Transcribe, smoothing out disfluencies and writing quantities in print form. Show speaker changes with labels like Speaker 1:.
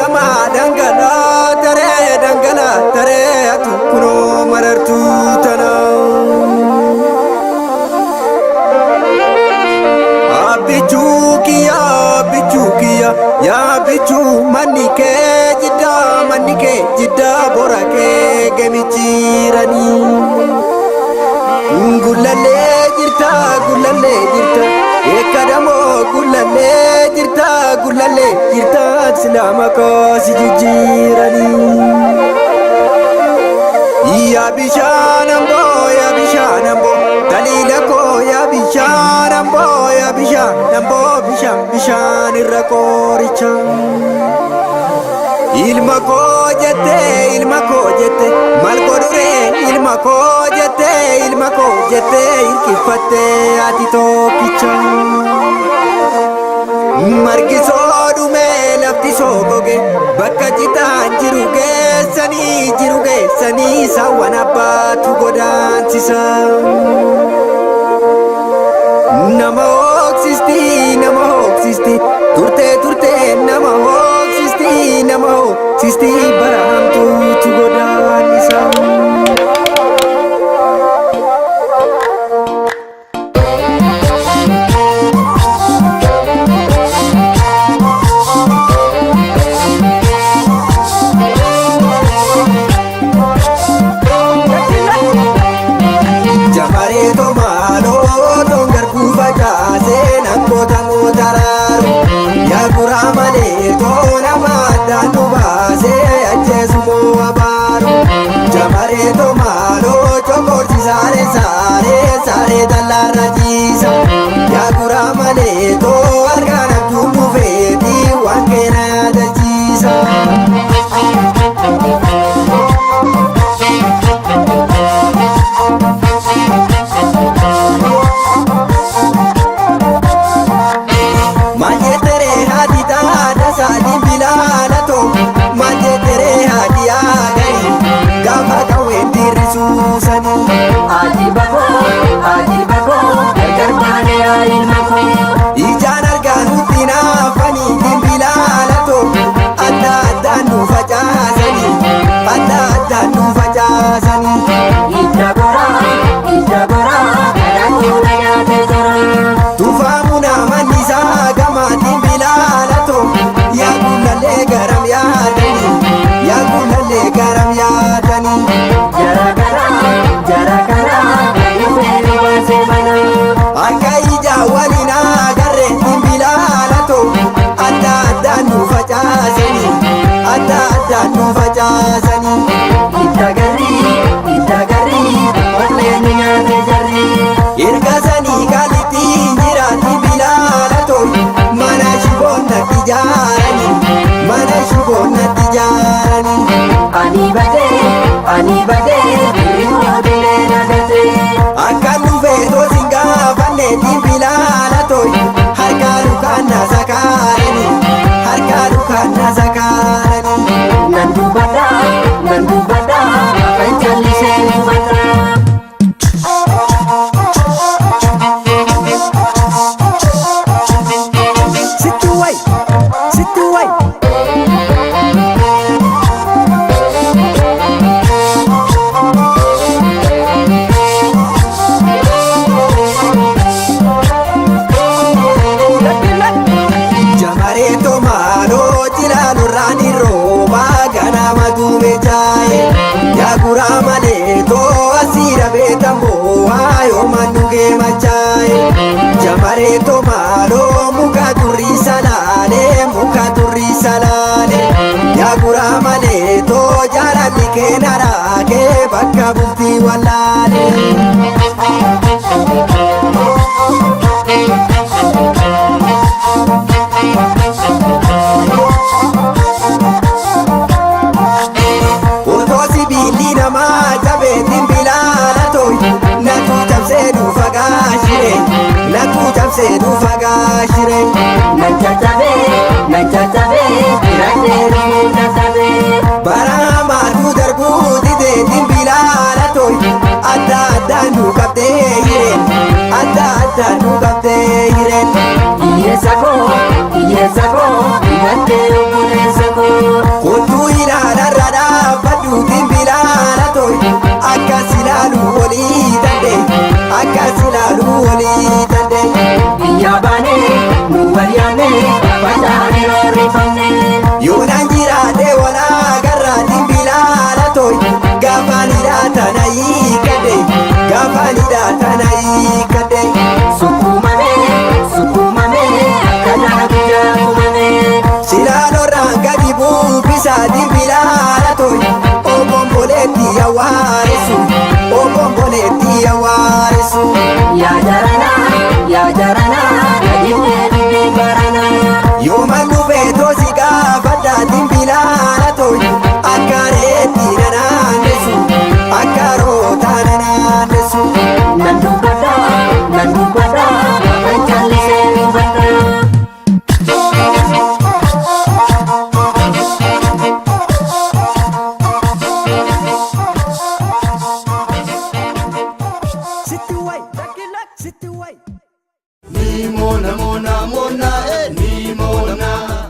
Speaker 1: lama dangana tare atu kuno marartu tana bichukiya ya bichu manike jidda borake gemichirani gulale jirta ekadamo gulale jirta silama ko sijirani ya bishanambo dalila ko ya bishanambo bishan irrakoricha ilma ko jette mal godure ilma ko jette irkifatte ati tokkicha margiso dume lafti sogoge bakka jitaan jiru geessani sawan abbatu godaansisa nama hoksisti turte nama hoksisti barahamtuutu godaanisa sare dallara jisa ya gura male to argana tumu vedi wankena da jisa majetere hadida da sadi bilala to majetere hadiya gari gama kawe dirisu sani
Speaker 2: Ajibako garbane ilmako
Speaker 1: ijaan argaanutti naafanii dimbilalato adda nu facaasanii
Speaker 2: Ija gora kadhachuu na nyaate jira
Speaker 1: tufaamu namannisaa gama dimbilalato yaa gulalee garam yaadanii akka ija walina garre dimbilalato adda nu facaasanii
Speaker 2: Ija gari wallee ni nyaate jarri
Speaker 1: ergasanii kalittiin jira dimbilalato mana shiboonnatti ijaaranii
Speaker 2: ani badee hiriyoo dilee nagate
Speaker 1: akka dhufeetoo singaafanne dimbilalato harkaa dukaanna sakaaranii
Speaker 2: nan dubbadha afaan callisee dubbata
Speaker 1: Situway jamareeto maaloo jilaalurraani rooba ganama duume jaaye yaa guraa malee too asiira beetammoo waayoo mannugee machaaye jamareeto maaloo muka turrii salaale yaa guraa malee too jaalalli kee naraakee bakka bultii wallaale otoo sibiilli namaa jabee dimbilalato natu cabsee dhufa gaashire
Speaker 2: nan caccabee birattee dhufee caccabee
Speaker 1: baramaatu darbuu didee dimbilalato adda nu qabdee hireen
Speaker 2: hiyyeessa koo himattee obboleessa koo
Speaker 1: saadii bilaala toy